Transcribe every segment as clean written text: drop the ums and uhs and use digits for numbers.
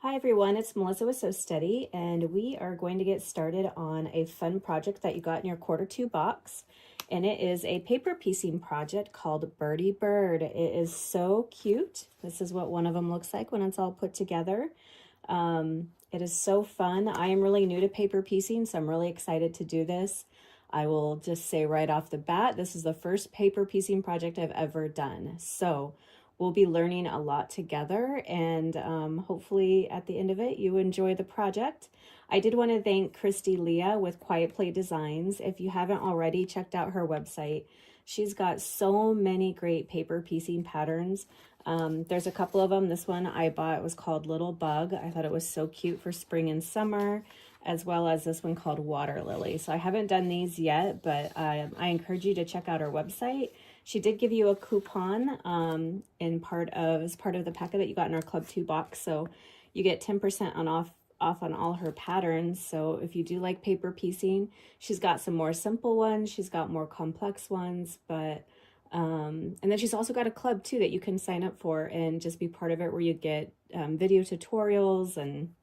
Hi everyone, it's Melissa with So Steady, and we are going to get started on a fun project that you got in your quarter two box. And it is a paper piecing project called Birdie Bird. It is so cute. This is what one of them looks like when it's all put together. It is so fun. I am really new to paper piecing, so I'm really excited to do this. I will just say right off the bat, this is the first paper piecing project I've ever done. So we'll be learning a lot together, and hopefully at the end of it, you enjoy the project. I did want to thank Christy Leah with Quiet Play Designs. If you haven't already checked out her website, she's got so many great paper piecing patterns. There's a couple of them. This one I bought was called Little Bug. I thought it was so cute for spring and summer, as well as this one called Water Lily. So I haven't done these yet, but I encourage you to check out her website. She did give you a coupon as part of the packet that you got in our Club 2 box. So you get 10% off on all her patterns. So if you do like paper piecing, she's got some more simple ones. She's got more complex ones, but and then she's also got a club too that you can sign up for and just be part of it, where you get video tutorials, and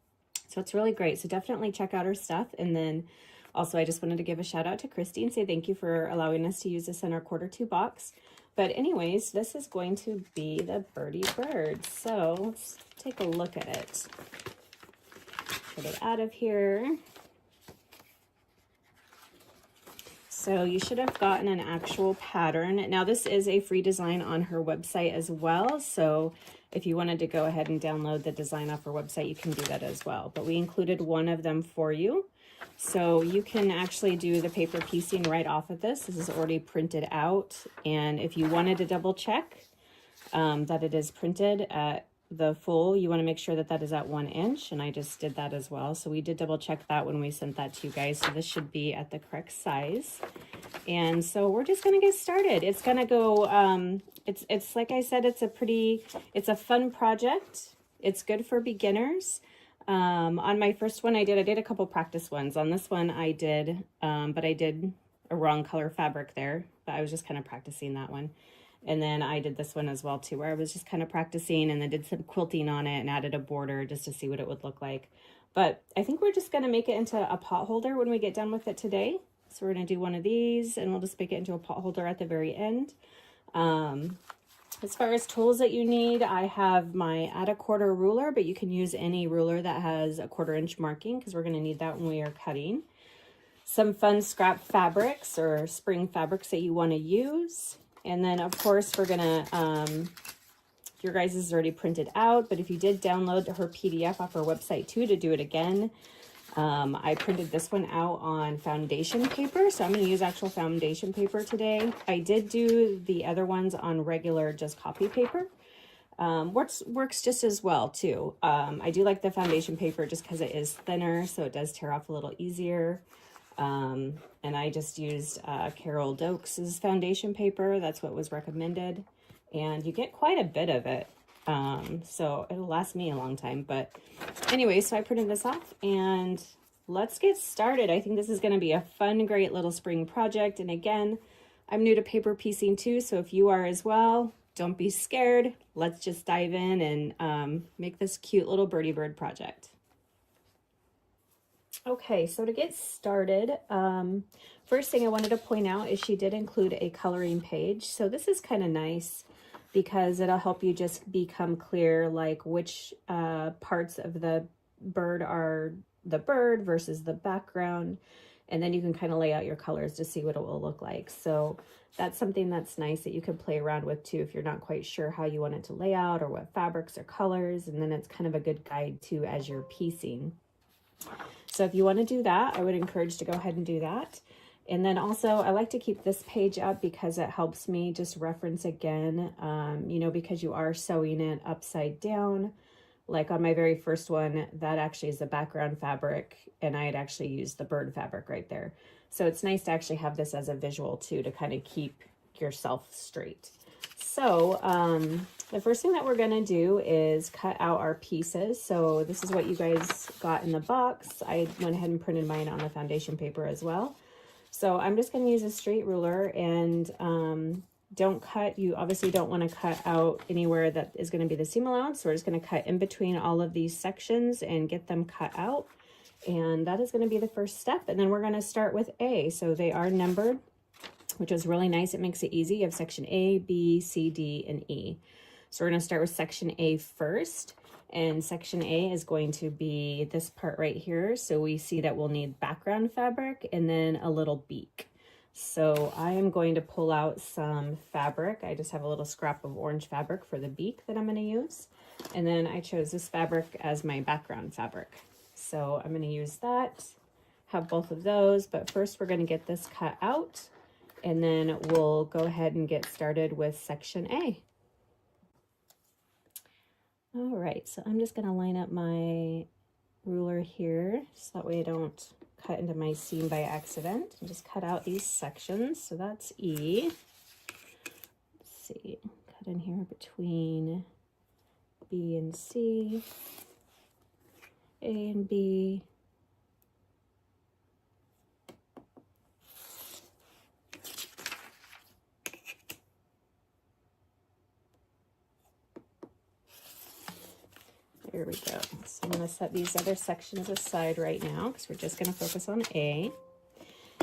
so it's really great. So definitely check out her stuff. And then also, I just wanted to give a shout out to Christy and say thank you for allowing us to use this in our quarter two box. But anyways, this is going to be the Birdie Bird. So let's take a look at it. Get it out of here. So you should have gotten an actual pattern. Now this is a free design on her website as well. So if you wanted to go ahead and download the design off her website, you can do that as well. But we included one of them for you. So you can actually do the paper piecing right off of this. This is already printed out. And if you wanted to double check that it is printed at the full, you want to make sure that that is at 1 inch. And I just did that as well. So we did double check that when we sent that to you guys. So this should be at the correct size. And so we're just going to get started. It's going to go, it's like I said, it's a fun project. It's good for beginners. On my first one, I did a couple practice ones. On this one I did, but I did a wrong color fabric there, but I was just kind of practicing that one. And then I did this one as well too, where I was just kind of practicing, and then did some quilting on it and added a border just to see what it would look like. But I think we're just going to make it into a pot holder when we get done with it today. So we're going to do one of these, and we'll just make it into a pot holder at the very end. As far as tools that you need, I have my add a quarter ruler, but you can use any ruler that has a 1/4 inch marking, because we're going to need that when we are cutting. Some fun scrap fabrics or spring fabrics that you want to use. And then of course we're going to, your guys is already printed out, but if you did download her PDF off her website too to do it again, I printed this one out on foundation paper, so I'm going to use actual foundation paper today. I did do the other ones on regular just copy paper. Works just as well too. I do like the foundation paper just because it is thinner, so it does tear off a little easier. And I just used Carol Dokes' foundation paper. That's what was recommended, and you get quite a bit of it. So it'll last me a long time. But anyway, so I printed this off, and let's get started. I think this is going to be a fun, great little spring project. And again, I'm new to paper piecing too, so if you are as well, don't be scared. Let's just dive in and make this cute little birdie bird project. Okay, so to get started, first thing I wanted to point out is she did include a coloring page. So this is kind of nice, because it'll help you just become clear, like which parts of the bird are the bird versus the background. And then you can kind of lay out your colors to see what it will look like. So that's something that's nice that you can play around with too if you're not quite sure how you want it to lay out or what fabrics or colors. And then it's kind of a good guide too as you're piecing. So if you want to do that, I would encourage to go ahead and do that. And then also I like to keep this page up because it helps me just reference again, you know, because you are sewing it upside down. Like on my very first one, that actually is the background fabric, and I had actually used the bird fabric right there. So it's nice to actually have this as a visual too, to kind of keep yourself straight. So the first thing that we're going to do is cut out our pieces. So this is what you guys got in the box. I went ahead and printed mine on the foundation paper as well. So I'm just going to use a straight ruler, and don't cut, you obviously don't want to cut out anywhere that is going to be the seam allowance. So we're just going to cut in between all of these sections and get them cut out. And that is going to be the first step. And then we're going to start with A. So they are numbered, which is really nice. It makes it easy. You have section A, B, C, D, and E. So we're going to start with section A first. And section A is going to be this part right here. So we see that we'll need background fabric and then a little beak. So I am going to pull out some fabric. I just have a little scrap of orange fabric for the beak that I'm going to use. And then I chose this fabric as my background fabric. So I'm going to use that, have both of those, but first we're going to get this cut out and then we'll go ahead and get started with section A. All right, so I'm just going to line up my ruler here so that way I don't cut into my seam by accident, and just cut out these sections. So that's E. Let's see, cut in here between B and C, A and B, there we go. So I'm going to set these other sections aside right now because we're just going to focus on A.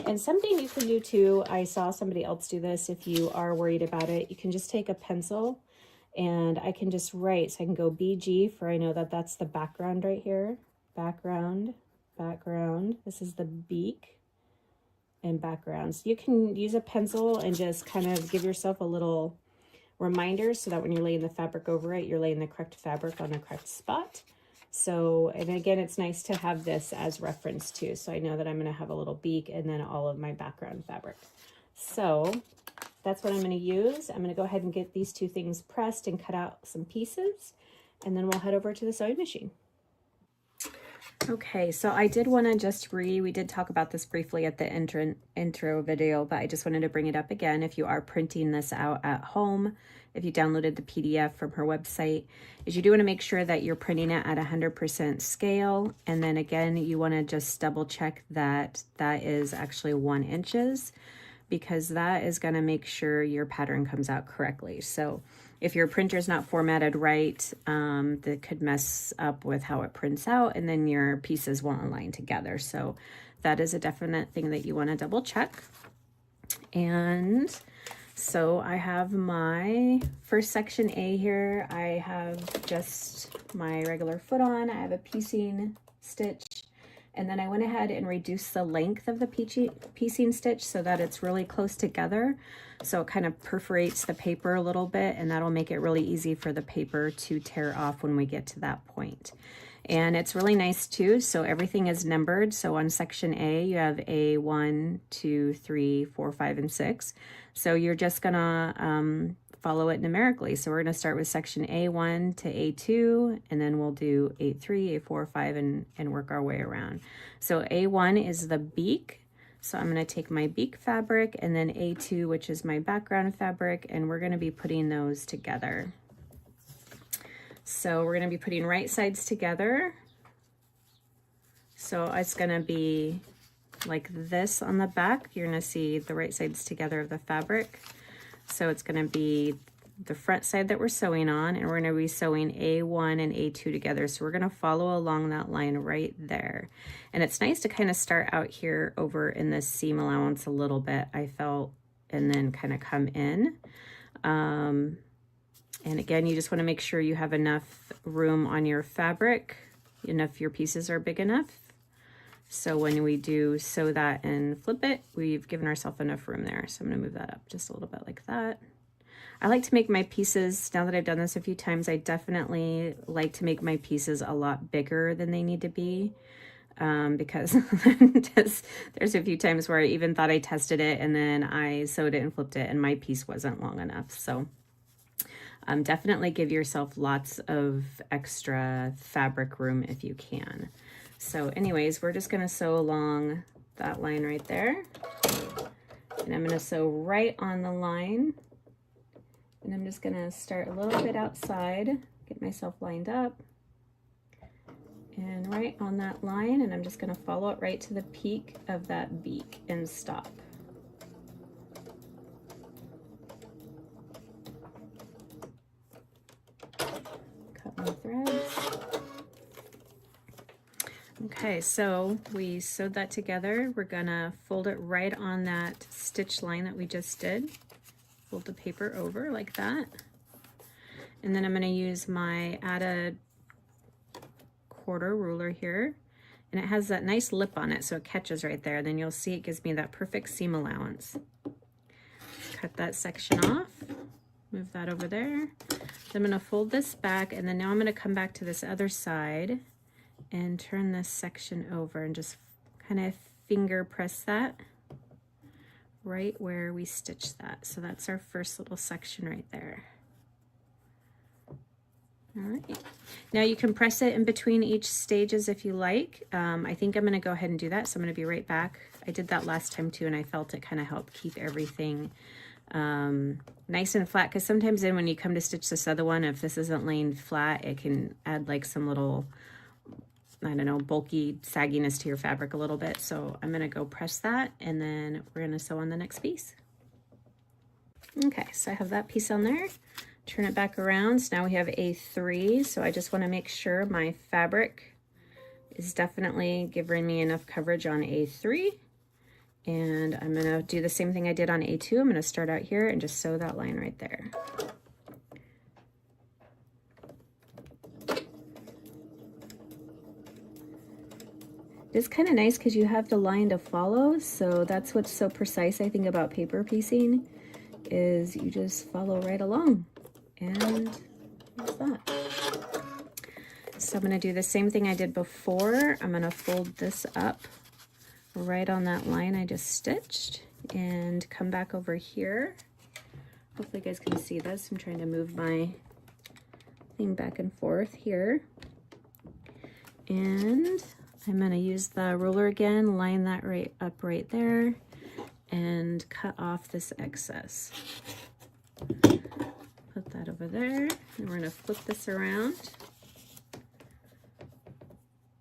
And something you can do too, I saw somebody else do this, if you are worried about it, you can just take a pencil and I can just write, so I can go BG for, I know that that's the background right here. Background, background. This is the beak and background. So you can use a pencil and just kind of give yourself a little reminder so that when you're laying the fabric over it, you're laying the correct fabric on the correct spot. So, and again, it's nice to have this as reference too. So I know that I'm going to have a little beak and then all of my background fabric. So that's what I'm going to use. I'm going to go ahead and get these two things pressed and cut out some pieces, and then we'll head over to the sewing machine. Okay, so I did want to just we did talk about this briefly at the intro video, but I just wanted to bring it up again. If you are printing this out at home, if you downloaded the PDF from her website, is you do want to make sure that you're printing it at 100% scale. And then again, you want to just double check that that is actually 1 inches, because that is going to make sure your pattern comes out correctly. So if your printer is not formatted right, that could mess up with how it prints out, and then your pieces won't align together. So that is a definite thing that you want to double check. And so I have my first section A here. I have just my regular foot on. I have a piecing stitch. And then I went ahead and reduced the length of the piecing stitch so that it's really close together. So it kind of perforates the paper a little bit, and that'll make it really easy for the paper to tear off when we get to that point. And it's really nice too. So everything is numbered. So on section A, you have A 1, 2, 3, 4, 5, and 6. So you're just gonna follow it numerically. So we're going to start with section A1 to A2, and then we'll do A3, A4, 5, and work our way around. So A1 is the beak. So I'm going to take my beak fabric, and then A2, which is my background fabric, and we're going to be putting those together. So we're going to be putting right sides together. So it's going to be like this on the back. You're going to see the right sides together of the fabric. So it's going to be the front side that we're sewing on, and we're going to be sewing A1 and A2 together. So we're going to follow along that line right there. And it's nice to kind of start out here over in this seam allowance a little bit, I felt, and then kind of come in. And again, you just want to make sure you have enough room on your fabric, enough your pieces are big enough. So when we do sew that and flip it, we've given ourselves enough room there. So I'm going to move that up just a little bit like that. I like to make my pieces, now that I've done this a few times, I definitely like to make my pieces a lot bigger than they need to be. Because there's a few times where I even thought I tested it and then I sewed it and flipped it and my piece wasn't long enough. So definitely give yourself lots of extra fabric room if you can. So anyways, we're just going to sew along that line right there. And I'm going to sew right on the line. And I'm just going to start a little bit outside, get myself lined up. And right on that line, and I'm just going to follow it right to the peak of that beak and stop. Okay, so we sewed that together. We're gonna fold it right on that stitch line that we just did. Fold the paper over like that. And then I'm gonna use my add a quarter ruler here. And it has that nice lip on it, so it catches right there. Then you'll see it gives me that perfect seam allowance. Cut that section off, move that over there. Then I'm gonna fold this back, and then now I'm gonna come back to this other side and turn this section over and just kind of finger press that right where we stitched that. So that's our first little section right there. All right, now you can press it in between each stages if you like. I think I'm going to go ahead and do that, so I'm going to be right back. I did that last time too, and I felt it kind of helped keep everything nice and flat, because sometimes then when you come to stitch this other one, if this isn't laying flat, it can add like some little, I don't know, bulky sagginess to your fabric a little bit. So I'm going to go press that, and then we're going to sew on the next piece. Okay, so I have that piece on there. Turn it back around. So now we have A3. So I just want to make sure my fabric is definitely giving me enough coverage on A3. And I'm going to do the same thing I did on A2. I'm going to start out here and just sew that line right there. It's kind of nice because you have the line to follow. So that's what's so precise, I think, about paper piecing, is you just follow right along. And there's that. So I'm going to do the same thing I did before. I'm going to fold this up right on that line I just stitched and come back over here. Hopefully you guys can see this. I'm trying to move my thing back and forth here. And I'm going to use the ruler again, line that right up right there, and cut off this excess. Put that over there, and we're going to flip this around.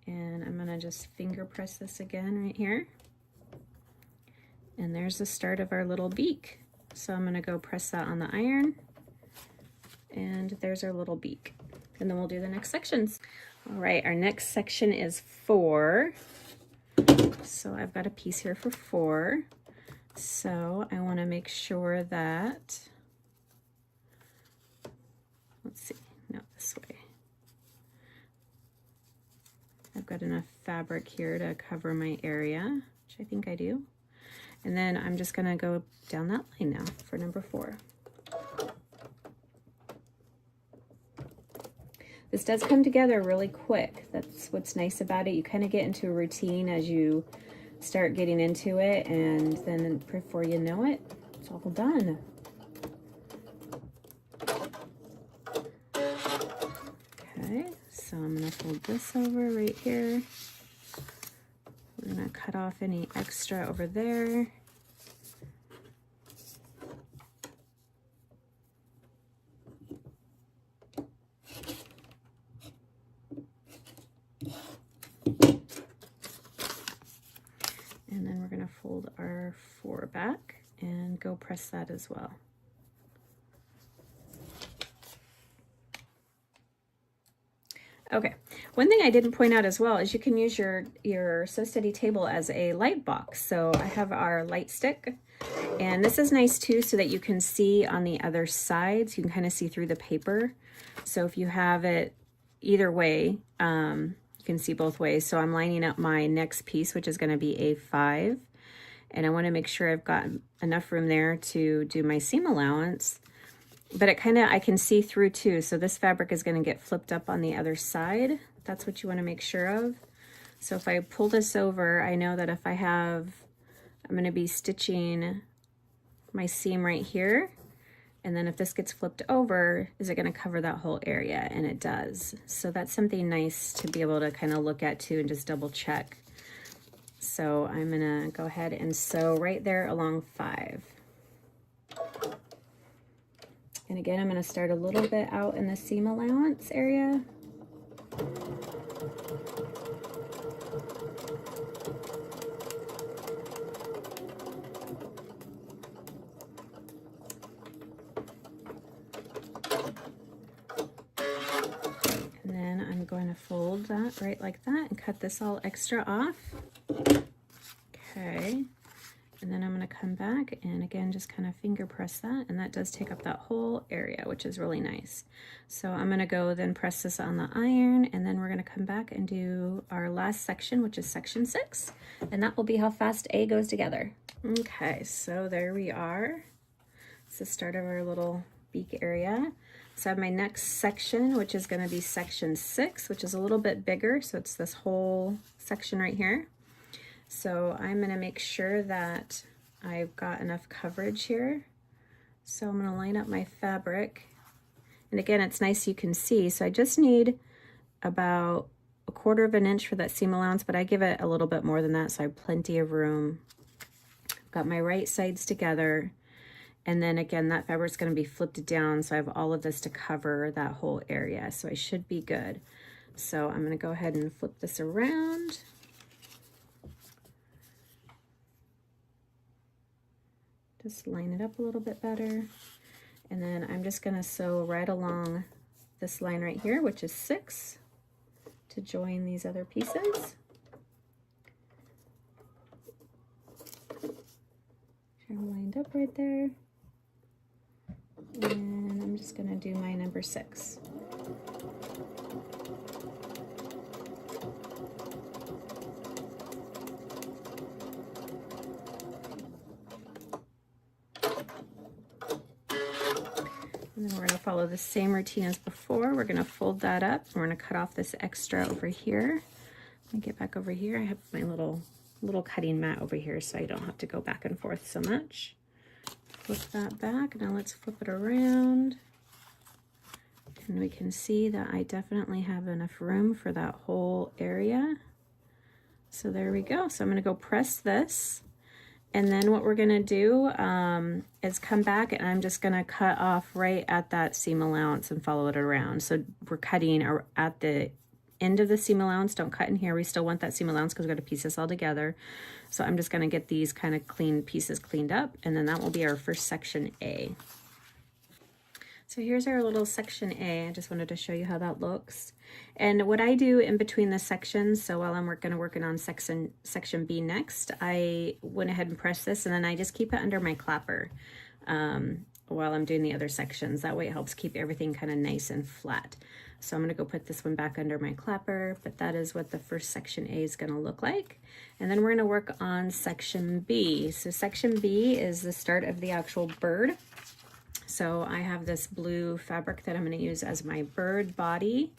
And I'm going to just finger press this again right here. And there's the start of our little beak. So I'm going to go press that on the iron. And there's our little beak. And then we'll do the next sections. All right, our next section is 4. So I've got a piece here for 4. So I want to make sure that, let's see, no, this way. I've got enough fabric here to cover my area, which I think I do. And then I'm just going to go down that line now for number 4. This does come together really quick. That's what's nice about it. You kind of get into a routine as you start getting into it, and then before you know it, it's all done. Okay, so I'm going to fold this over right here. We're going to cut off any extra over there. And then we're going to fold our 4 back and go press that as well. Okay, one thing I didn't point out as well is you can use your Sew Steady table as a light box. So I have our light stick, and this is nice too so that you can see on the other sides. You can kind of see through the paper. So if you have it either way, you can see both ways. So I'm lining up my next piece, which is going to be A5, and I want to make sure I've got enough room there to do my seam allowance. But it kind of, I can see through too. So this fabric is going to get flipped up on the other side. That's what you want to make sure of. So if I pull this over, I know that if I have, I'm going to be stitching my seam right here. And then if this gets flipped over, is it going to cover that whole area? And it does. So that's something nice to be able to kind of look at too and just double check. So I'm going to go ahead and sew right there along 5. And again, I'm going to start a little bit out in the seam allowance area. And then I'm going to fold fold that right like that and cut this all extra off. Okay, and then I'm going to come back and again just kind of finger press that, and that does take up that whole area, which is really nice. So I'm going to go then press this on the iron, and then we're going to come back and do our last section, which is section 6, and that will be how fast A goes together. Okay, so there we are. It's the start of our little beak area. So I have my next section, which is going to be section 6, which is a little bit bigger. So it's this whole section right here. So I'm going to make sure that I've got enough coverage here. So I'm going to line up my fabric. And again, it's nice you can see. So I just need about 1/4 of an inch for that seam allowance, but I give it a little bit more than that, so I have plenty of room. I've got my right sides together. And then again, that fabric's going to be flipped down, so I have all of this to cover that whole area. So I should be good. So I'm going to go ahead and flip this around. Just line it up a little bit better. And then I'm just going to sew right along this line right here, which is 6, to join these other pieces. I'm lined up right there. And I'm just going to do my number 6. And then we're going to follow the same routine as before. We're going to fold that up. We're going to cut off this extra over here. Let me get back over here. I have my little cutting mat over here, so I don't have to go back and forth so much. Flip that back. Now let's flip it around. And we can see that I definitely have enough room for that whole area. So there we go. So I'm going to go press this. And then what we're going to do is come back, and I'm just going to cut off right at that seam allowance and follow it around. So we're cutting at the end of the seam allowance. Don't cut in here. We still want that seam allowance because we're going to piece this all together. So I'm just going to get these kind of clean pieces cleaned up, and then that will be our first section A. So here's our little section A. I just wanted to show you how that looks. And what I do in between the sections, so while I'm working on section B next, I went ahead and pressed this, and then I just keep it under my clapper while I'm doing the other sections. That way it helps keep everything kind of nice and flat. So I'm going to go put this one back under my clapper, but that is what the first section A is going to look like. And then we're going to work on section B. So section B is the start of the actual bird. So I have this blue fabric that I'm going to use as my bird body.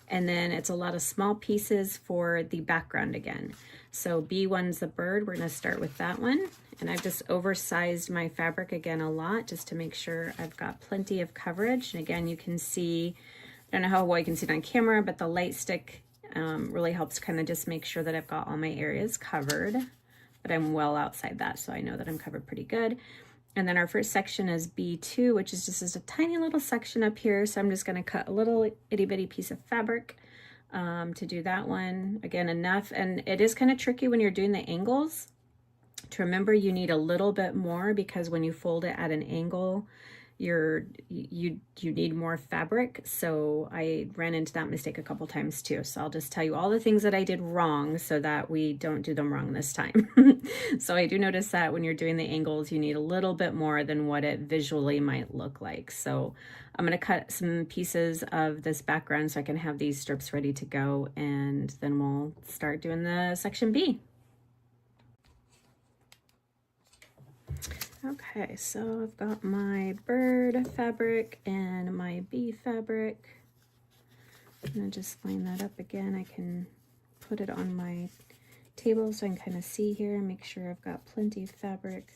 And then it's a lot of small pieces for the background again. So B1's the bird. We're going to start with that one. And I've just oversized my fabric again a lot just to make sure I've got plenty of coverage. And again, you can see, I don't know how well you can see it on camera, but the light stick really helps kind of just make sure that I've got all my areas covered. But I'm well outside that, so I know that I'm covered pretty good. And then our first section is B2, which is just a tiny little section up here. So I'm just going to cut a little itty bitty piece of fabric to do that one. Again, enough. And it is kind of tricky when you're doing the angles to remember you need a little bit more, because when you fold it at an angle, you need more fabric. So I ran into that mistake a couple times too. So I'll just tell you all the things that I did wrong so that we don't do them wrong this time. So I do notice that when you're doing the angles, you need a little bit more than what it visually might look like. So I'm going to cut some pieces of this background so I can have these strips ready to go, and then we'll start doing the section B. Okay, so I've got my bird fabric and my bee fabric. I'm gonna just line that up again. I can put it on my table so I can kind of see here and make sure I've got plenty of fabric,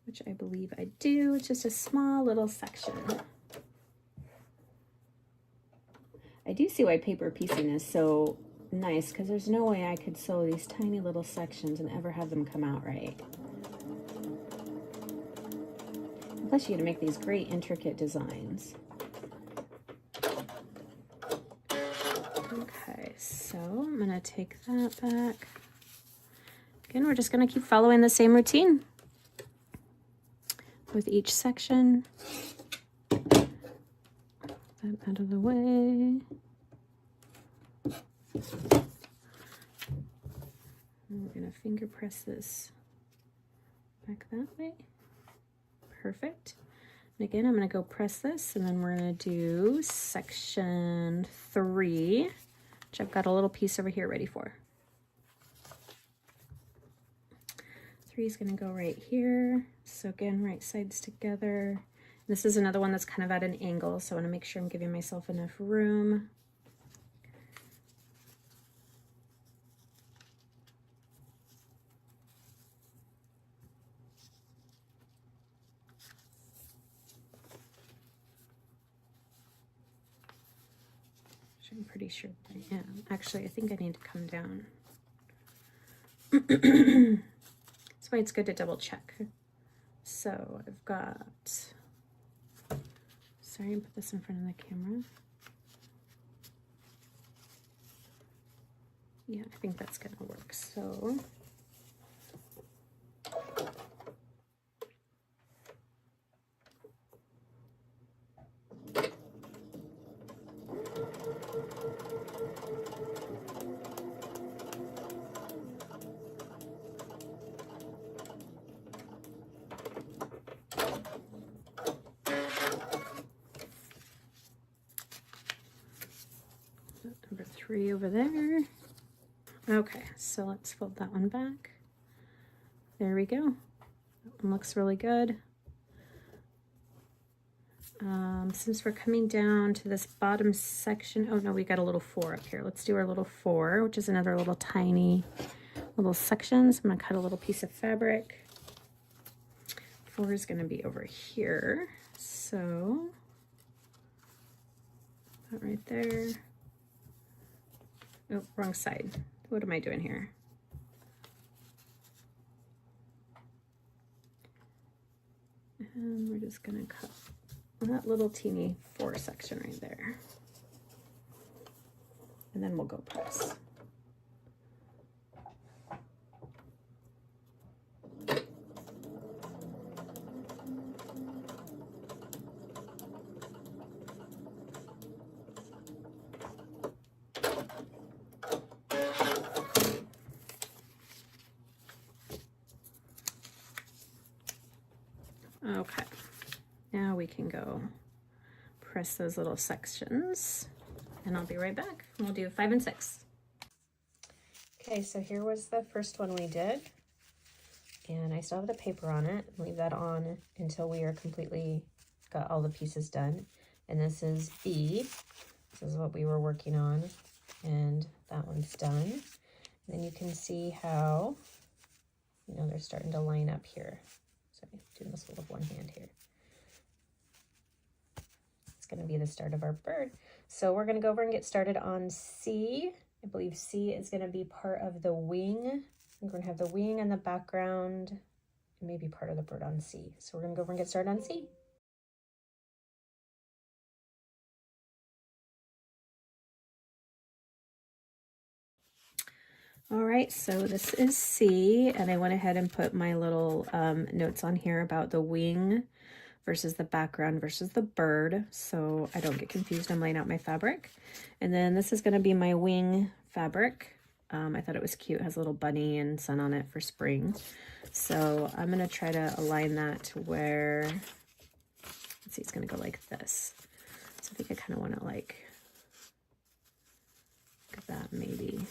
which I believe I do. It's just a small little section. I do see why paper piecing is so nice, because there's no way I could sew these tiny little sections and ever have them come out right. Plus you get to make these great intricate designs. Okay, so I'm gonna take that back. Again, we're just gonna keep following the same routine with each section. That out of the way. And we're gonna finger press this back that way. Perfect. And again, I'm gonna go press this, and then we're gonna do section 3, which I've got a little piece over here ready for. 3 is gonna go right here. So again, right sides together. This is another one that's kind of at an angle, so I wanna make sure I'm giving myself enough room. I'm pretty sure I am. Actually, I think I need to come down. That's why it's good to double check. So I've got, sorry, I put this in front of the camera. Yeah, I think that's gonna work. So number 3 over there. Okay, so let's fold that one back. There we go. That one looks really good. Since we're coming down to this bottom section, oh no, we got a little 4 up here. Let's do our little 4, which is another little tiny little section. So I'm gonna cut a little piece of fabric. 4 is gonna be over here. So that right there. Oh, wrong side. What am I doing here? And we're just gonna cut that little teeny 4 section right there. And then we'll go press. Okay, now we can go press those little sections, and I'll be right back. We'll do 5 and 6. Okay, so here was the first one we did, and I still have the paper on it. Leave that on until we are completely got all the pieces done. And this is B. This is what we were working on, and that one's done. And then you can see how, you know, they're starting to line up here. Sorry, doing this with one hand here. It's going to be the start of our bird. So we're going to go over and get started on C. I believe C is going to be part of the wing. We're going to have the wing in the background, and maybe part of the bird on C. So we're going to go over and get started on C. All right, so this is C, and I went ahead and put my little notes on here about the wing versus the background versus the bird, so I don't get confused. I'm laying out my fabric. And then this is gonna be my wing fabric. I thought it was cute. It has a little bunny and sun on it for spring. So I'm gonna try to align that to where, let's see, it's gonna go like this. So I think I kind of wanna like that maybe.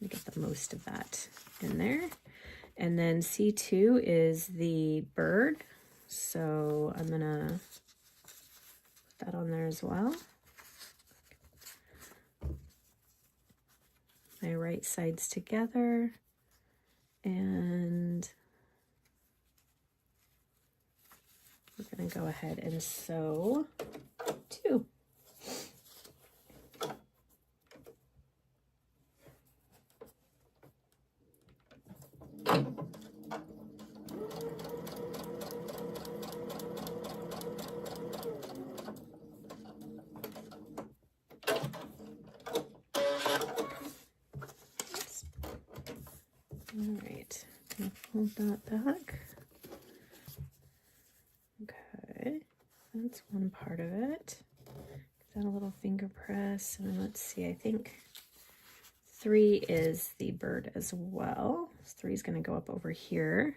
Get the most of that in there. And then C2 is the bird, so I'm gonna put that on there as well. My right sides together, and we're gonna go ahead and sew 2. All right, gonna fold that back. Okay, that's one part of it. Get got a little finger press, and then let's see, I think 3 is the bird as well. So 3 is going to go up over here.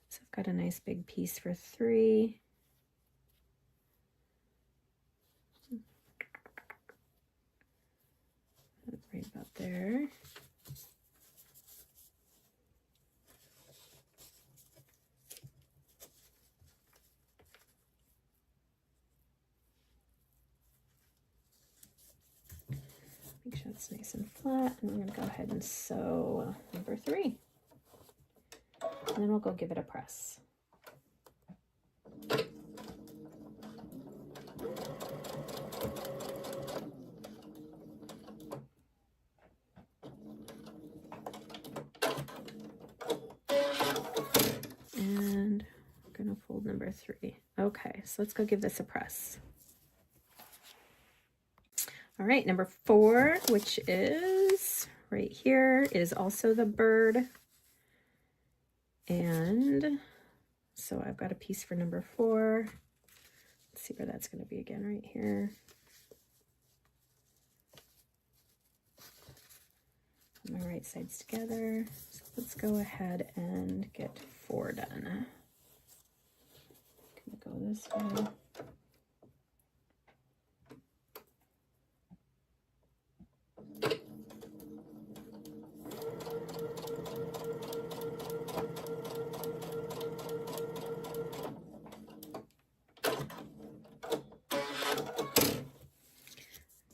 So I've got a nice big piece for 3. Right about there. Make sure it's nice and flat, and we're going to go ahead and sew number 3. And then we'll go give it a press. And we're going to fold number 3. Okay, so let's go give this a press. All right, number 4, which is right here, is also the bird. And so I've got a piece for number 4. Let's see where that's going to be again, right here. Put my right sides together. So let's go ahead and get 4 done. Gonna go this way.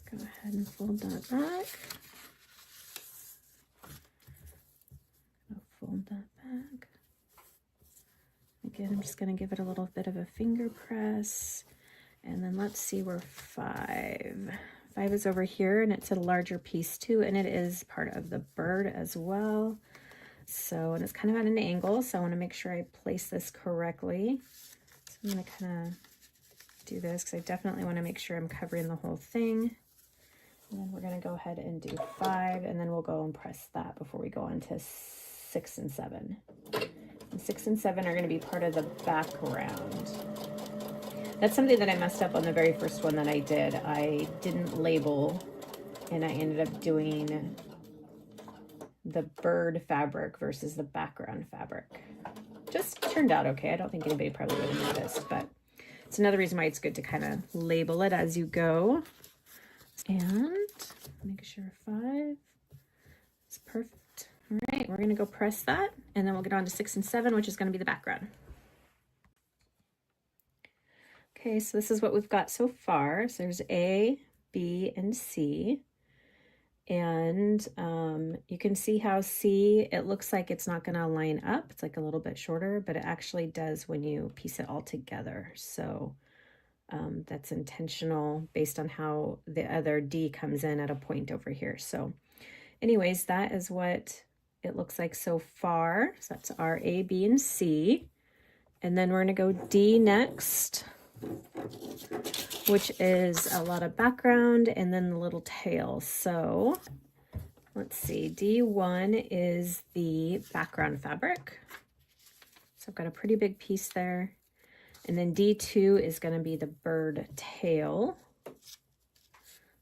Go ahead and fold that back. Fold that back. Again, I'm just going to give it a little bit of a finger press. And then let's see where 5 is over here, and it's a larger piece too, and it is part of the bird as well. So, and it's kind of at an angle, so I want to make sure I place this correctly. So I'm going to kind of do this because I definitely want to make sure I'm covering the whole thing. And then we're going to go ahead and do 5, and then we'll go and press that before we go on to 6 and 7. And 6 and 7 are going to be part of the background. That's something that I messed up on the very first one that I did. I didn't label, and I ended up doing the bird fabric versus the background fabric. Just turned out okay. I don't think anybody probably would have noticed, but it's another reason why it's good to kind of label it as you go. And make sure 5 is perfect. All right, we're going to go press that, and then we'll get on to 6 and 7, which is going to be the background. Okay, so this is what we've got so far. So there's A, B, and C. And you can see how C, it looks like it's not going to line up. It's like a little bit shorter, but it actually does when you piece it all together. So that's intentional based on how the other D comes in at a point over here. So anyways, that is what it looks like so far. So that's our A, B, and C. And then we're going to go D next, which is a lot of background and then the little tail. So let's see, D1 is the background fabric. So I've got a pretty big piece there. And then D2 is going to be the bird tail.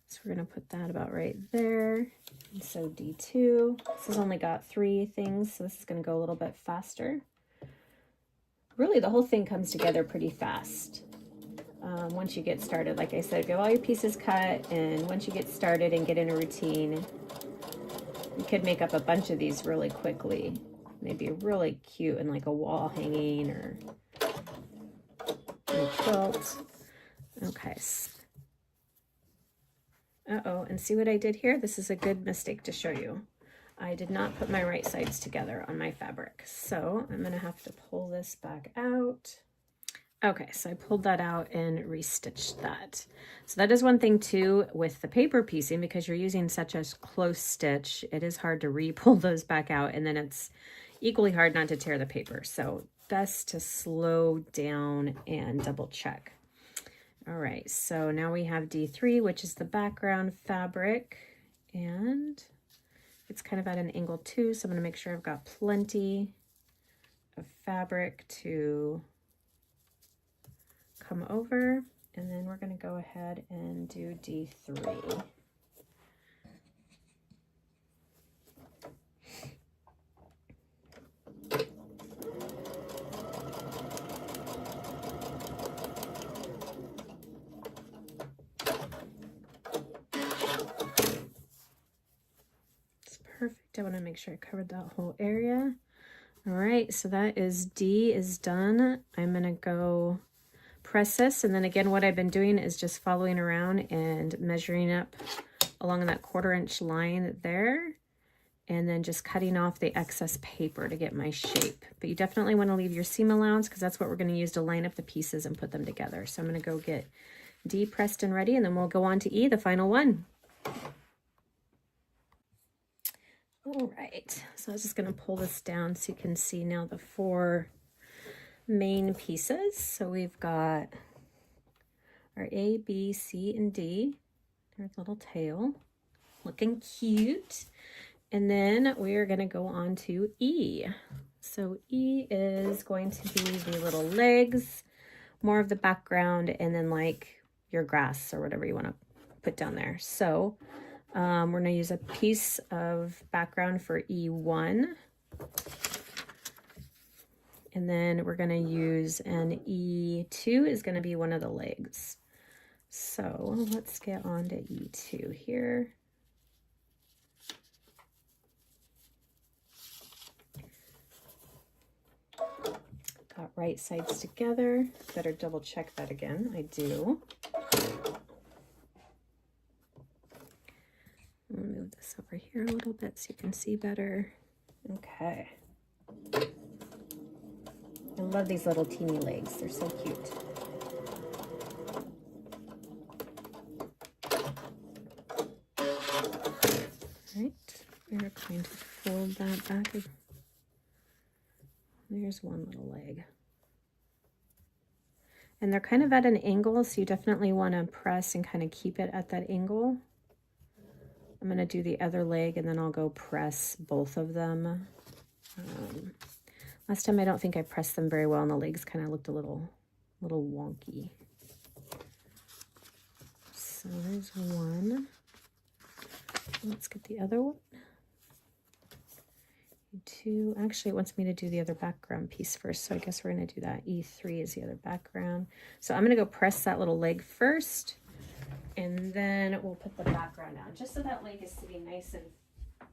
So we're going to put that about right there. And so D2, this has only got 3 things, so this is going to go a little bit faster. Really, the whole thing comes together pretty fast. Once you get started, like I said, get all your pieces cut, and once you get started and get in a routine, you could make up a bunch of these really quickly. Maybe really cute in like a wall hanging or a quilt. Okay. Uh-oh, and see what I did here? This is a good mistake to show you. I did not put my right sides together on my fabric, so I'm gonna have to pull this back out. Okay, so I pulled that out and restitched that. So that is one thing too with the paper piecing, because you're using such a close stitch, it is hard to re-pull those back out, and then it's equally hard not to tear the paper. So best to slow down and double check. All right, so now we have D3, which is the background fabric, and it's kind of at an angle too, so I'm going to make sure I've got plenty of fabric to come over. And then we're going to go ahead and do D3. It's perfect. I want to make sure I covered that whole area. All right, so that is D is done. I'm going to go press this, and then again what I've been doing is just following around and measuring up along that 1/4 inch line there, and then just cutting off the excess paper to get my shape. But you definitely want to leave your seam allowance because that's what we're going to use to line up the pieces and put them together. So I'm going to go get D pressed and ready, and then we'll go on to E, the final one. All right, so I was just going to pull this down so you can see now the 4 main pieces. So we've got our A, B, C, and D. There's a little tail, looking cute. And then we are going to go on to E. So E is going to be the little legs, more of the background, and then like your grass or whatever you want to put down there. So we're going to use a piece of background for E1. And then we're going to use an E2 is going to be one of the legs. So let's get on to E2 here. Got right sides together. Better double check that again. I do. I'll move this over here a little bit so you can see better. Okay. I love these little teeny legs. They're so cute. All right, we're going to fold that back. There's one little leg. And they're kind of at an angle, so you definitely want to press and kind of keep it at that angle. I'm going to do the other leg, and then I'll go press both of them. Last time I don't think I pressed them very well, and the legs kind of looked a little wonky. So there's one. Let's get the other one. E2. Actually, it wants me to do the other background piece first, so I guess we're going to do that. E3 is the other background. So I'm going to go press that little leg first, and then we'll put the background down, just so that leg is sitting nice and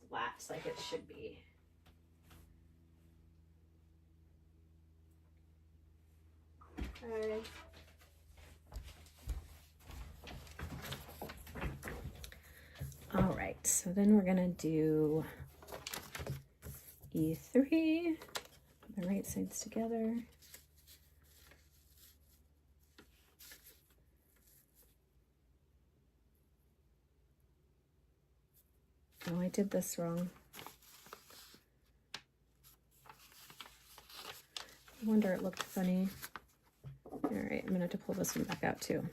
flat like it should be. Okay. All right, so then we're gonna do E3, put the right sides together. Oh, I did this wrong. I wonder it looked funny. All right, I'm gonna have to pull this one back out too.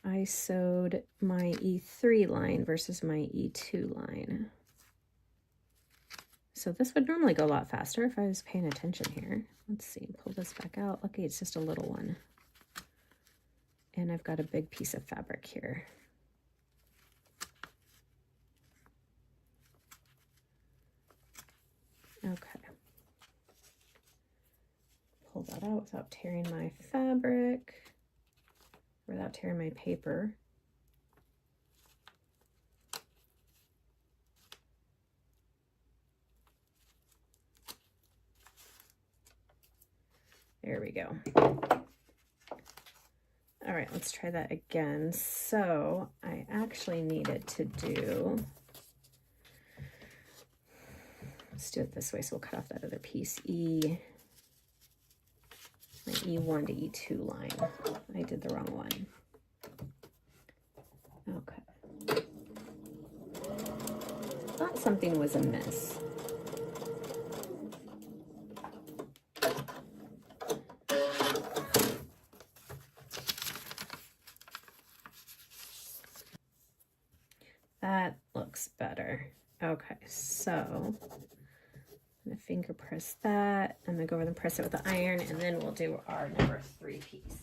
I sewed my E3 line versus my E2 line. So this would normally go a lot faster if I was paying attention here. Let's see, pull this back out. Lucky it's just a little one. And I've got a big piece of fabric here. Okay. Pull that out without tearing my fabric, without tearing my paper. There we go. All right, let's try that again. So I actually needed to do, let's do it this way. So we'll cut off that other piece, my E1 to E2 line. I did the wrong one. Okay. Thought something was amiss. That looks better. Okay, so I'm gonna finger press that. I'm gonna go over and press it with the iron, and then we'll do our number 3 piece.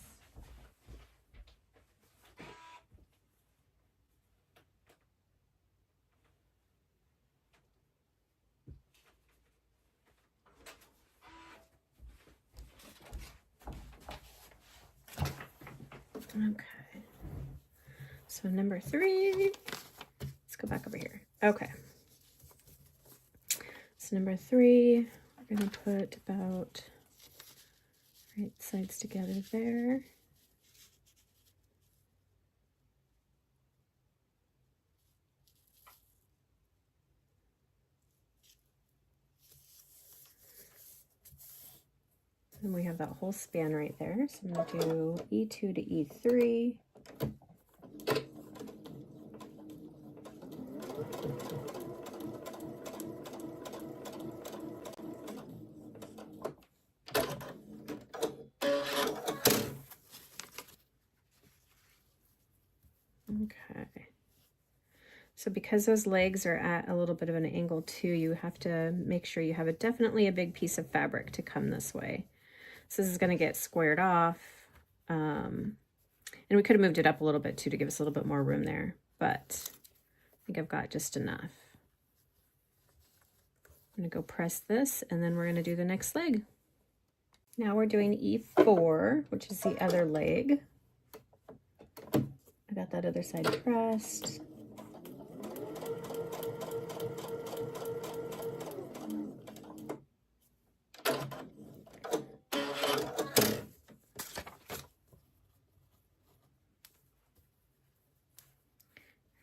Okay. So number 3, let's go back over here. Okay. So number 3, we're going to put about right sides together there. And we have that whole span right there. So I'm going to do E2 to E3. Okay. So because those legs are at a little bit of an angle too, you have to make sure you have definitely a big piece of fabric to come this way. So this is going to get squared off. And we could have moved it up a little bit too to give us a little bit more room there, but I think I've got just enough. I'm going to go press this, and then we're going to do the next leg. Now we're doing E4, which is the other leg. I got that other side pressed.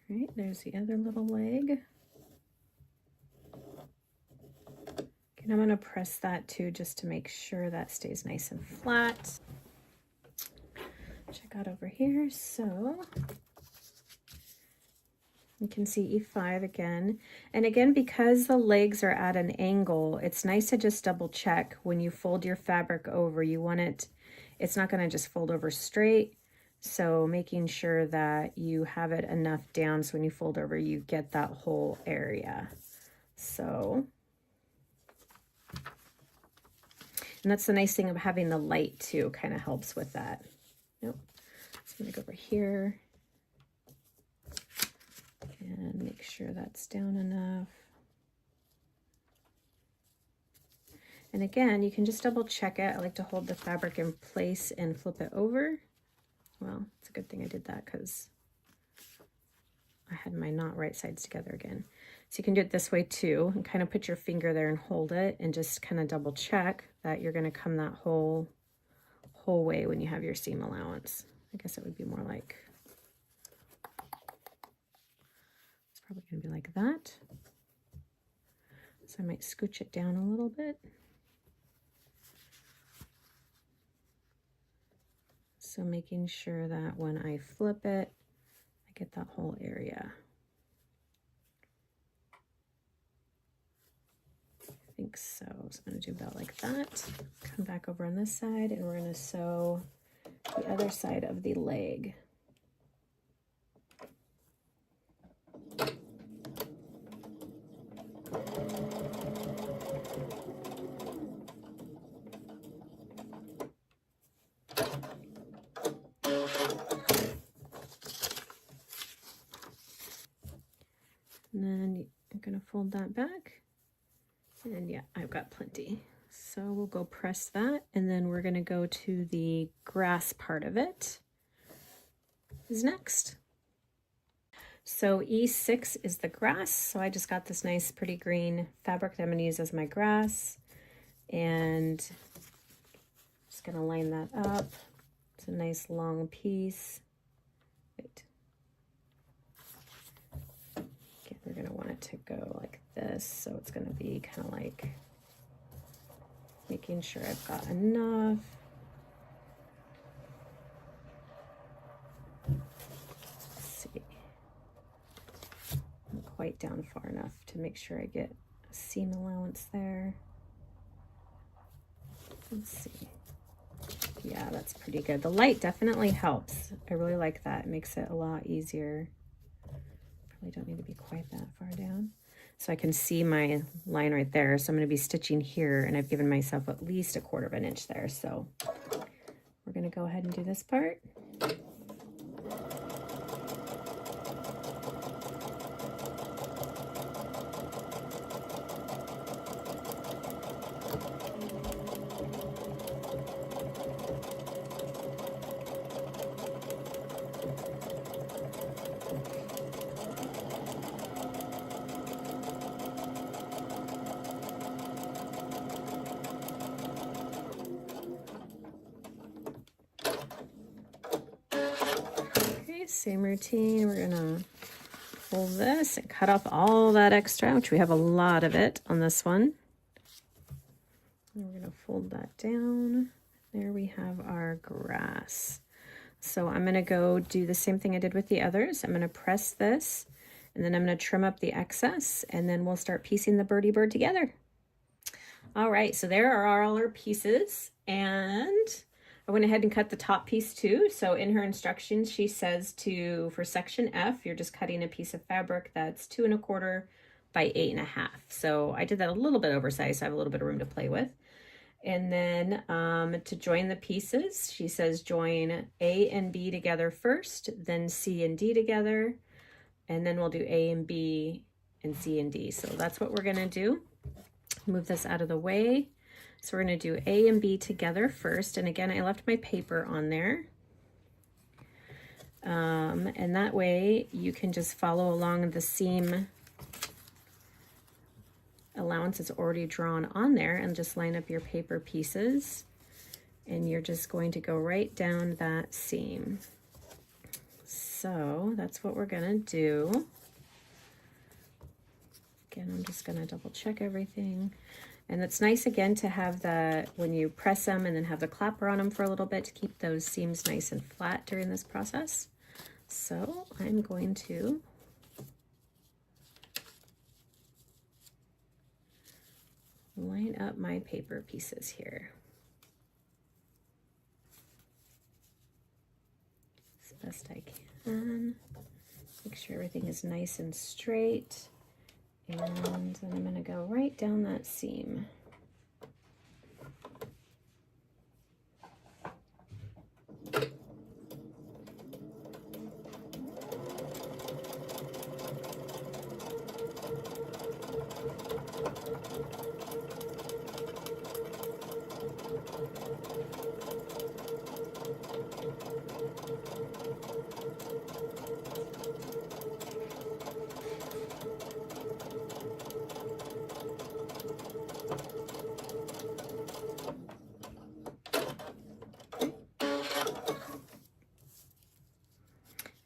All right, there's the other little leg. And I'm going to press that too, just to make sure that stays nice and flat. Check out over here. So you can see E5 again. And again, because the legs are at an angle, it's nice to just double check when you fold your fabric over. You want it's not going to just fold over straight. So making sure that you have it enough down so when you fold over, you get that whole area. So, and that's the nice thing of having the light too, kind of helps with that. Nope. So I'm going to go over here and make sure that's down enough. And again, you can just double check it. I like to hold the fabric in place and flip it over. Well, it's a good thing I did that because I had my not right sides together again. So you can do it this way too, and kind of put your finger there and hold it and just kind of double check that you're going to come that whole way when you have your seam allowance. I guess it would be more like, it's probably going to be like that. So I might scooch it down a little bit. So making sure that when I flip it, I get that whole area. I think so. So I'm going to do about like that. Come back over on this side, and we're going to sew the other side of the leg. And then I'm going to fold that back. And yeah, I've got plenty. So we'll go press that, and then we're going to go to the grass part of it is next. So E6 is the grass. So I just got this nice pretty green fabric that I'm going to use as my grass. And just going to line that up. It's a nice long piece. Wait. Okay, we're going to want it to go like this. So it's going to be kind of like making sure I've got enough. Let's see. Not quite down far enough to make sure I get a seam allowance there. Let's see. Yeah, that's pretty good. The light definitely helps. I really like that. It makes it a lot easier. Probably don't need to be quite that far down. So I can see my line right there. So I'm going to be stitching here, and I've given myself at least 1/4 inch there. So we're going to go ahead and do this part. same routine. We're gonna pull this and cut off all that extra, which we have a lot of it on this one. And we're gonna fold that down. There we have our grass. So I'm gonna go do the same thing I did with the others. I'm gonna press this, and then I'm gonna trim up the excess, and then we'll start piecing the birdie bird together. All right, so there are all our pieces, and I went ahead and cut the top piece too. So in her instructions, she says for section F, you're just cutting a piece of fabric that's 2 1/4 by 8 1/2. So I did that a little bit oversized, so I have a little bit of room to play with. And then to join the pieces, she says join A and B together first, then C and D together, and then we'll do A and B and C and D. So that's what we're gonna do. Move this out of the way. So we're gonna do A and B together first. And again, I left my paper on there. And that way you can just follow along the seam allowance is already drawn on there, and just line up your paper pieces, and you're just going to go right down that seam. So that's what we're gonna do. Again, I'm just gonna double check everything. And it's nice again to have when you press them and then have the clapper on them for a little bit to keep those seams nice and flat during this process. So I'm going to line up my paper pieces here as best I can. Make sure everything is nice and straight. And then I'm going to go right down that seam.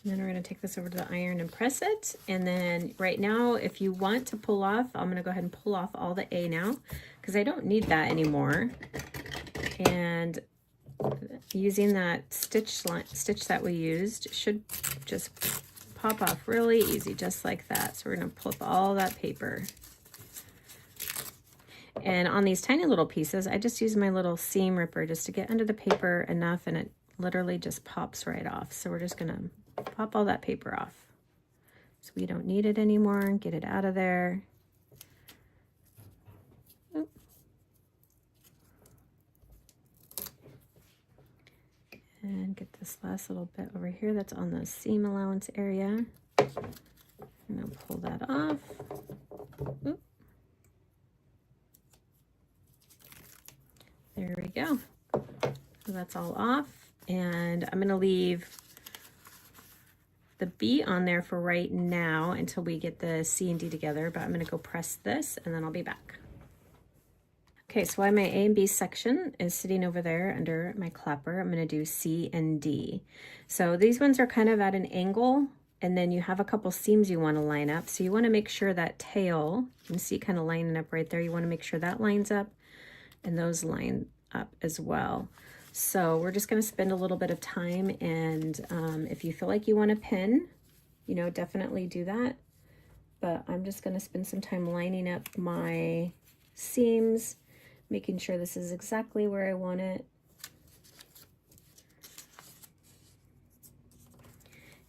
And then we're going to take this over to the iron and press it. And then right now, if you want to pull off, I'm going to go ahead and pull off all the A now, because I don't need that anymore. And using that stitch that we used should just pop off really easy, just like that. So we're going to pull up all that paper. And on these tiny little pieces, I just use my little seam ripper just to get under the paper enough, and it literally just pops right off. So we're just going to pop all that paper off so we don't need it anymore, and get it out of there. Oop. And get this last little bit over here that's on the seam allowance area. I'm going to pull that off. Oop. There we go. So that's all off, and I'm going to leave the B on there for right now until we get the C and D together, but I'm going to go press this and then I'll be back. Okay, so while my A and B section is sitting over there under my clapper, I'm going to do C and D. So these ones are kind of at an angle, and then you have a couple seams you want to line up. So you want to make sure that tail, you can see kind of lining up right there, you want to make sure that lines up and those line up as well. So we're just going to spend a little bit of time, and if you feel like you want to pin, you know, definitely do that. But I'm just going to spend some time lining up my seams, making sure this is exactly where I want it.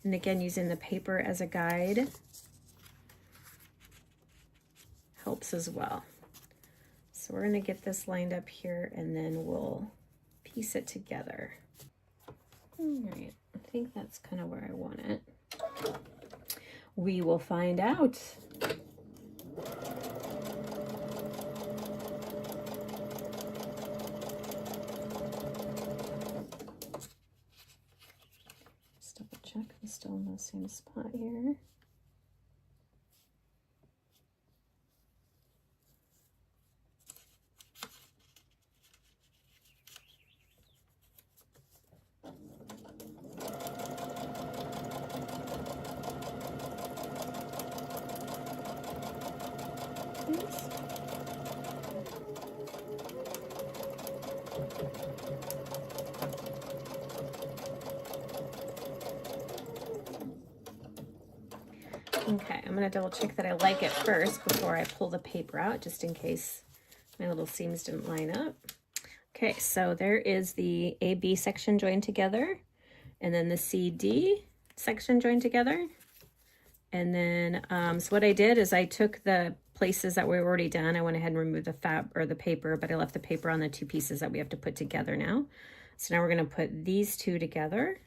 And again, using the paper as a guide helps as well. So we're going to get this lined up here, and then we'll piece it together. All right, I think that's kind of where I want it. We will find out. Just double check I'm still in the same spot here. please. Okay, I'm going to double check that I like it first before I pull the paper out, just in case my little seams didn't line up. Okay, so there is the AB section joined together, and then the CD section joined together. And then, so what I did is I took the places that were already done. I went ahead and removed the paper, but I left the paper on the two pieces that we have to put together now. So now we're going to put these two together.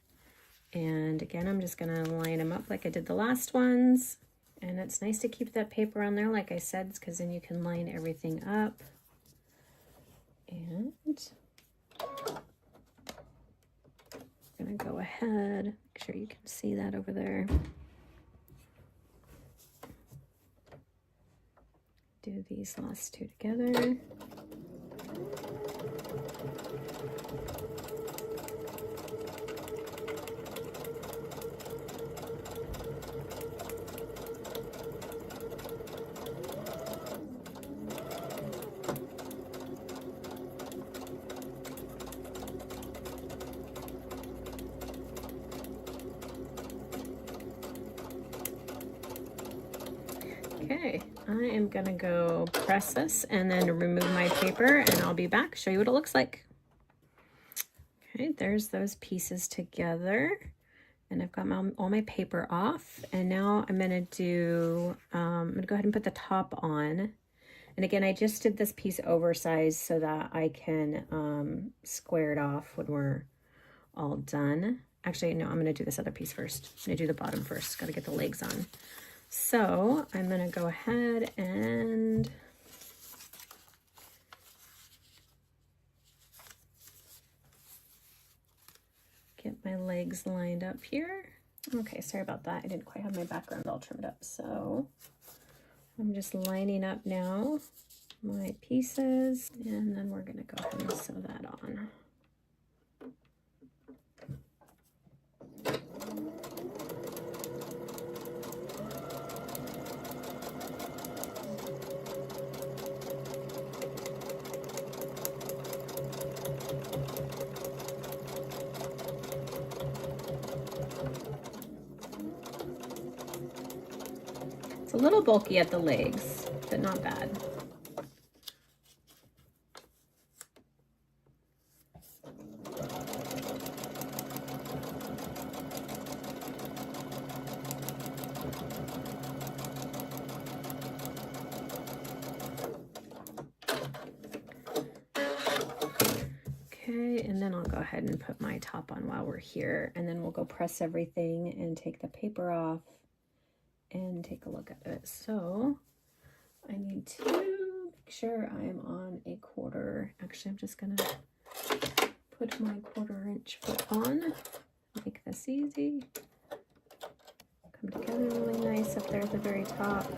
And again, I'm just going to line them up like I did the last ones. And it's nice to keep that paper on there, like I said, because then you can line everything up. And I'm going to go ahead, make sure you can see that over there. Do these last two together. Okay, I am gonna go press this and then remove my paper, and I'll be back, show you what it looks like. Okay, there's those pieces together, and I've got all my paper off, and now I'm gonna do, I'm gonna go ahead and put the top on. And again, I just did this piece oversized so that I can square it off when we're all done. Actually, no, I'm gonna do this other piece first. I'm gonna do the bottom first, gotta get the legs on. So I'm going to go ahead and get my legs lined up here. Okay, sorry about that. I didn't quite have my background all trimmed up. So I'm just lining up now my pieces, and then we're going to go ahead and sew that on. A little bulky at the legs, but not bad. Okay, and then I'll go ahead and put my top on while we're here, and then we'll go press everything and take the paper off and take a look at it. So I need to make sure I'm on a 1/4. Actually, I'm just gonna put my 1/4 inch foot on, make this easy. Come together really nice up there at the very top.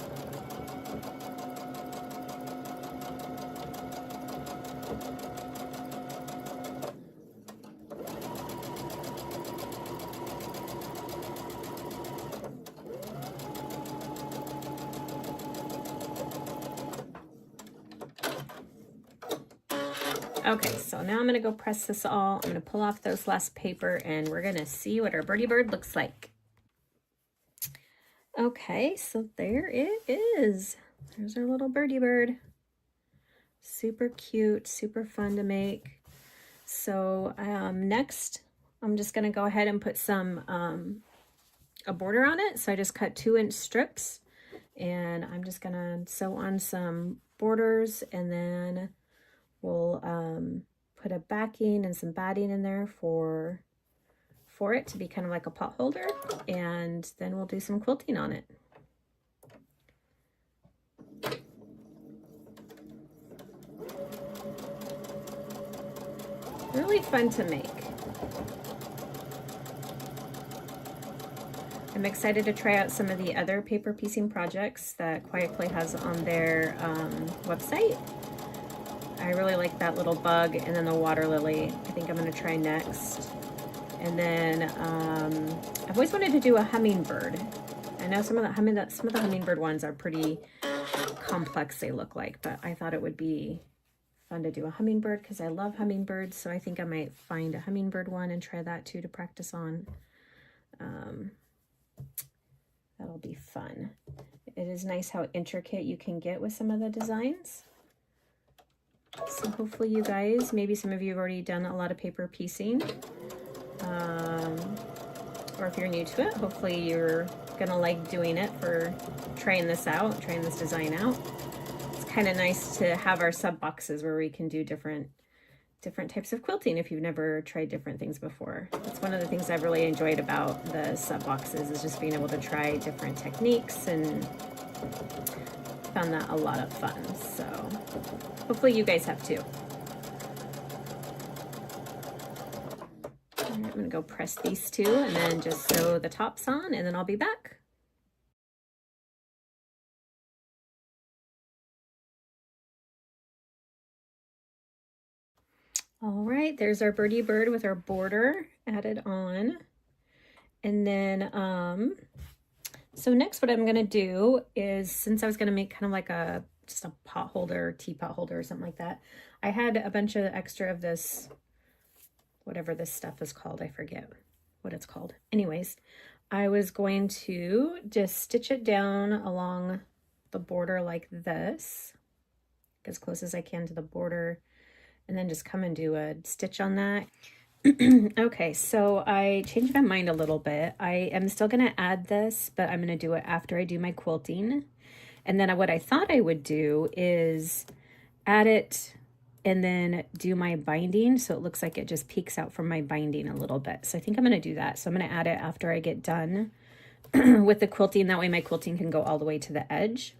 Okay, so now I'm going to go press this all. I'm going to pull off those last paper, and we're going to see what our birdie bird looks like. Okay, so there it is. There's our little birdie bird. Super cute, super fun to make. So next, I'm just going to go ahead and put some a border on it. So I just cut 2-inch strips, and I'm just going to sew on some borders, and then we'll put a backing and some batting in there for it to be kind of like a pot holder, and then we'll do some quilting on it. Really fun to make. I'm excited to try out some of the other paper piecing projects that Quiet Play has on their website. I really like that little bug, and then the water lily I think I'm going to try next. And then I've always wanted to do a hummingbird. I know some of the hummingbird ones are pretty complex they look like, but I thought it would be fun to do a hummingbird because I love hummingbirds. So I think I might find a hummingbird one and try that too to practice on. That'll be fun. It is nice how intricate you can get with some of the designs. So hopefully you guys, maybe some of you have already done a lot of paper piecing. Or if you're new to it, hopefully you're gonna like doing it for trying this design out. It's kind of nice to have our sub boxes where we can do different types of quilting if you've never tried different things before. That's one of the things I've really enjoyed about the sub boxes, is just being able to try different techniques, and found that a lot of fun. So hopefully you guys have too. All right, I'm gonna go press these two and then just sew the tops on, and then I'll be back. All right, there's our birdie bird with our border added on. And then, so next what I'm gonna do is, since I was gonna make kind of like just a pot holder, teapot holder or something like that, I had a bunch of extra of this, whatever this stuff is called, I forget what it's called. Anyways, I was going to just stitch it down along the border like this, as close as I can to the border, and then just come and do a stitch on that. Okay, so I changed my mind a little bit. I am still going to add this, but I'm going to do it after I do my quilting. And then what I thought I would do is add it and then do my binding, so it looks like it just peeks out from my binding a little bit. So I think I'm going to do that. So I'm going to add it after I get done with the quilting. That way my quilting can go all the way to the edge.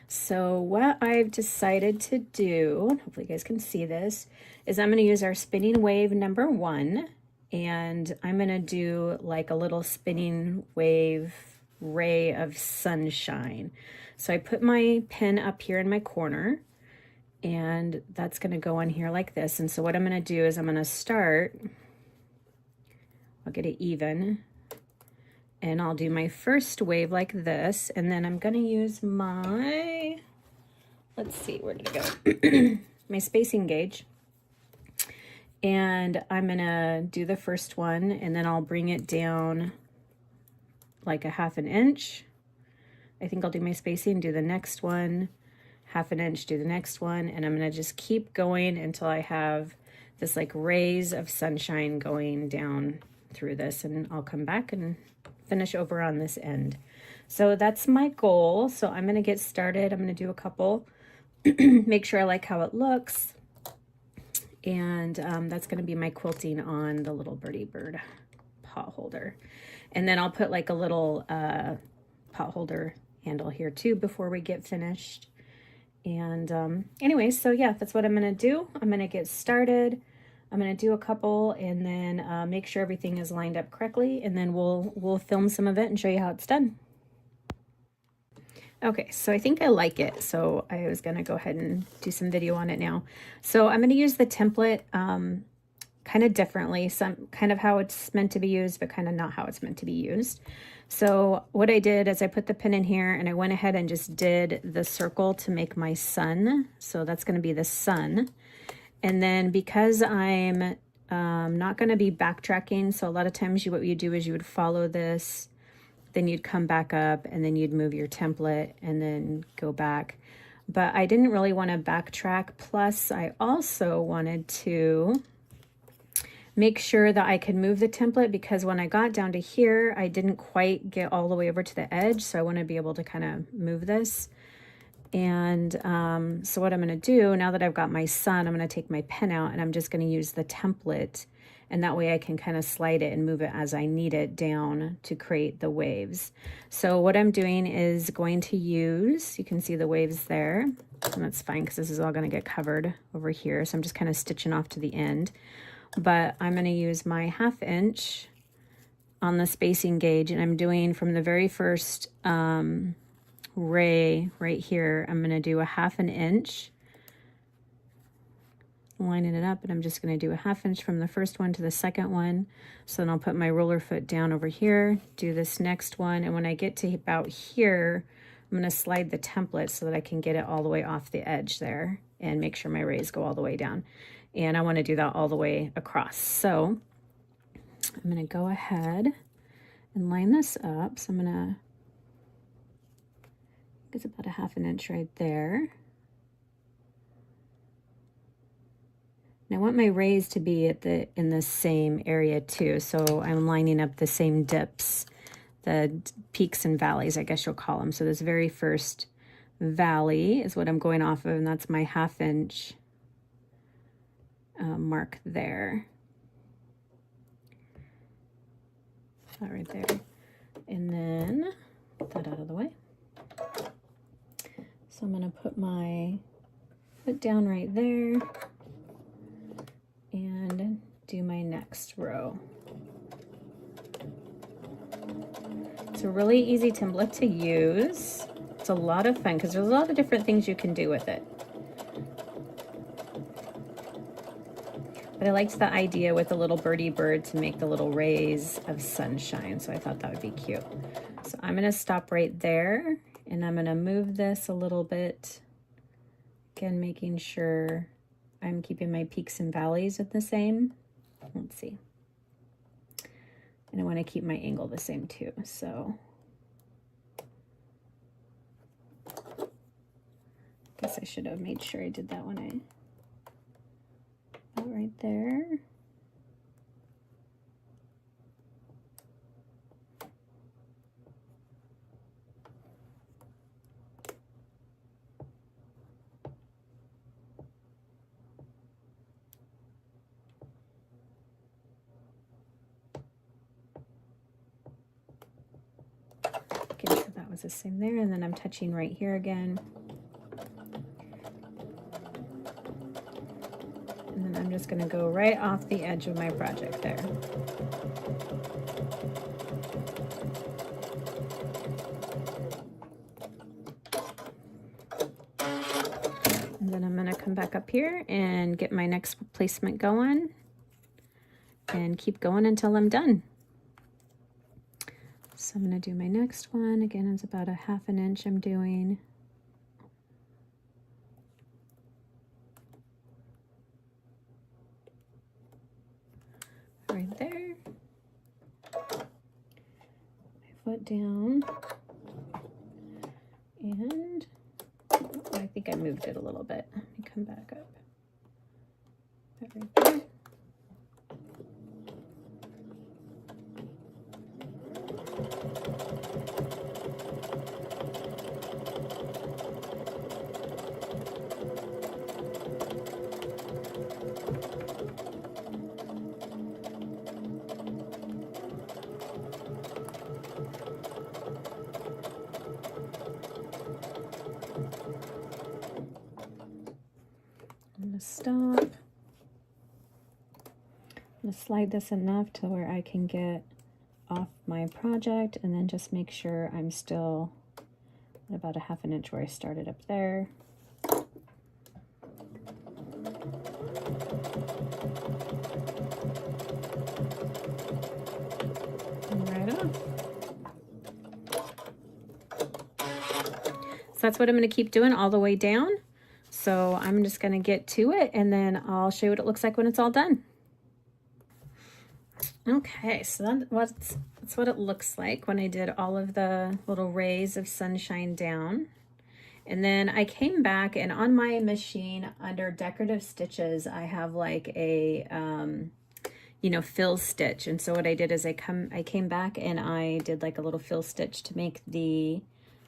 So what I've decided to do, hopefully you guys can see this, is I'm going to use our spinning wave number 1, and I'm going to do like a little spinning wave ray of sunshine. So I put my pin up here in my corner, and that's going to go on here like this. And so what I'm going to do is I'm going to start, I'll get it even, and I'll do my first wave like this, and then I'm going to use my, let's see, where did it go? My spacing gauge. And I'm going to do the first one, and then I'll bring it down like a 1/2 inch. I think I'll do my spacing, do the next one, 1/2 inch, do the next one, and I'm going to just keep going until I have this like rays of sunshine going down through this, and I'll come back and finish over on this end. So that's my goal. So I'm going to get started. I'm going to do a couple, make sure I like how it looks. And that's going to be my quilting on the little birdie bird pot holder. And then I'll put like a little pot holder handle here too before we get finished. And anyway, so yeah, that's what I'm going to do. I'm going to get started. I'm going to do a couple and then make sure everything is lined up correctly, and then we'll film some of it and show you how it's done. Okay, so I think I like it, so I was going to go ahead and do some video on it now. So I'm going to use the template kind of differently, some kind of how it's meant to be used, but kind of not how it's meant to be used. So what I did is I put the pin in here, and I went ahead and just did the circle to make my sun. So that's going to be the sun. And then because I'm not going to be backtracking, so a lot of times what you do is you would follow this, then you'd come back up, and then you'd move your template and then go back. But I didn't really want to backtrack. Plus, I also wanted to make sure that I could move the template, because when I got down to here, I didn't quite get all the way over to the edge. So I want to be able to kind of move this. And so what I'm going to do, now that I've got my sun, I'm going to take my pen out, and I'm just going to use the template, and that way I can kind of slide it and move it as I need it down to create the waves. So what I'm doing is going to use, you can see the waves there, and that's fine because this is all going to get covered over here. So I'm just kind of stitching off to the end, but I'm going to use my 1/2 inch on the spacing gauge, and I'm doing from the very first ray right here, I'm going to do a 1/2 inch, lining it up, and I'm just going to do a 1/2 inch from the first one to the second one. So then I'll put my roller foot down over here, do this next one, and when I get to about here, I'm going to slide the template so that I can get it all the way off the edge there and make sure my rays go all the way down. And I want to do that all the way across. So I'm going to go ahead and line this up. So I'm going to, it's about a 1/2 inch right there. And I want my rays to be at in the same area too. So I'm lining up the same dips, the peaks and valleys, I guess you'll call them. So this very first valley is what I'm going off of, and that's my 1/2 inch mark there. That right there. And then get that out of the way. So I'm going to put my foot down right there and do my next row. It's a really easy template to use. It's a lot of fun because there's a lot of different things you can do with it. But I liked the idea with the little birdie bird to make the little rays of sunshine, so I thought that would be cute. So I'm going to stop right there, and I'm going to move this a little bit. Again, making sure I'm keeping my peaks and valleys at the same. Let's see. And I want to keep my angle the same too, so. Guess I should have made sure I did that one. About right there. Okay, so that was the same there, and then I'm touching right here again. And then I'm just going to go right off the edge of my project there. And then I'm going to come back up here and get my next placement going and keep going until I'm done. So I'm going to do my next one. Again, it's about a 1/2 inch I'm doing. Right there. My foot down. And I think I moved it a little bit. Let me come back up. That right there. I'm going to stop. I'm going to slide this enough to where I can get off my project, and then just make sure I'm still at about a 1/2 inch where I started up there. And right off. So that's what I'm going to keep doing all the way down. So I'm just going to get to it, and then I'll show you what it looks like when it's all done. Okay, so that's what it looks like when I did all of the little rays of sunshine down. And then I came back, and on my machine under decorative stitches, I have like a, fill stitch. And so what I did is I came back and I did like a little fill stitch to make the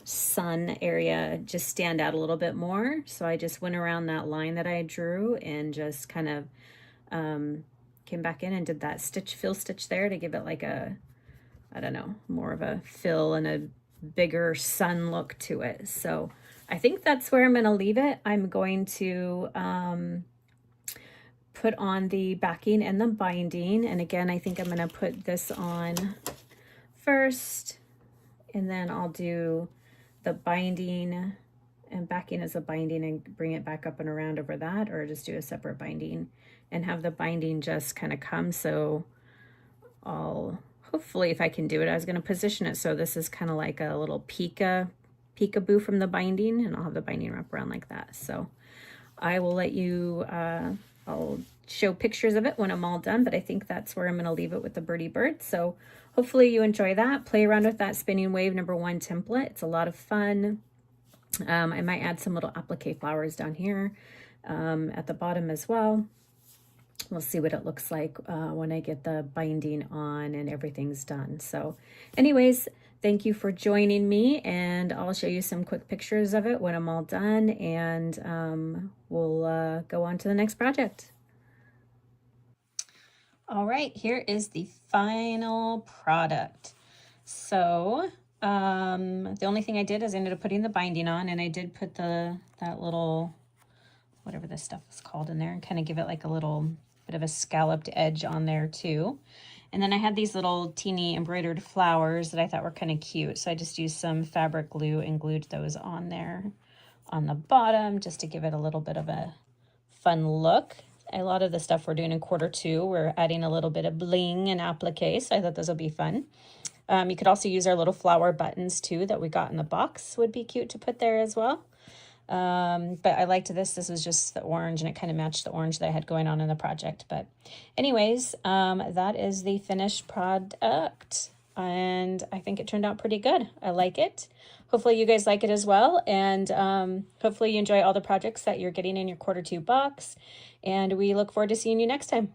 sun area just stand out a little bit more. So I just went around that line that I drew and just kind of came back in and did that fill stitch there to give it like a, I don't know, more of a fill and a bigger sun look to it. So I think that's where I'm going to leave it. I'm going to put on the backing and the binding. And again, I think I'm going to put this on first, and then I'll do the binding and backing as a binding and bring it back up and around over that, or just do a separate binding and have the binding just kind of come. So I'll hopefully, if I can do it, I was going to position it so this is kind of like a little Pika peekaboo from the binding, and I'll have the binding wrap around like that. So I will let you, I'll show pictures of it when I'm all done, but I think that's where I'm going to leave it with the Birdie bird. So hopefully you enjoy that. Play around with that spinning wave #1 template. It's a lot of fun. I might add some little applique flowers down here at the bottom as well. We'll see what it looks like when I get the binding on and everything's done. So anyways, thank you for joining me, and I'll show you some quick pictures of it when I'm all done, and we'll go on to the next project. All right, here is the final product. So the only thing I did is I ended up putting the binding on, and I did put that little, whatever this stuff is called, in there, and kind of give it like a little bit of a scalloped edge on there too. And then I had these little teeny embroidered flowers that I thought were kind of cute. So I just used some fabric glue and glued those on there on the bottom just to give it a little bit of a fun look. A lot of the stuff we're doing in quarter 2, we're adding a little bit of bling and applique. So I thought those would be fun. You could also use our little flower buttons too that we got in the box, would be cute to put there as well. But I liked this. This was just the orange, and it kind of matched the orange that I had going on in the project. But anyways, that is the finished product, and I think it turned out pretty good. I like it. Hopefully you guys like it as well, and hopefully you enjoy all the projects that you're getting in your quarter 2 box, and we look forward to seeing you next time.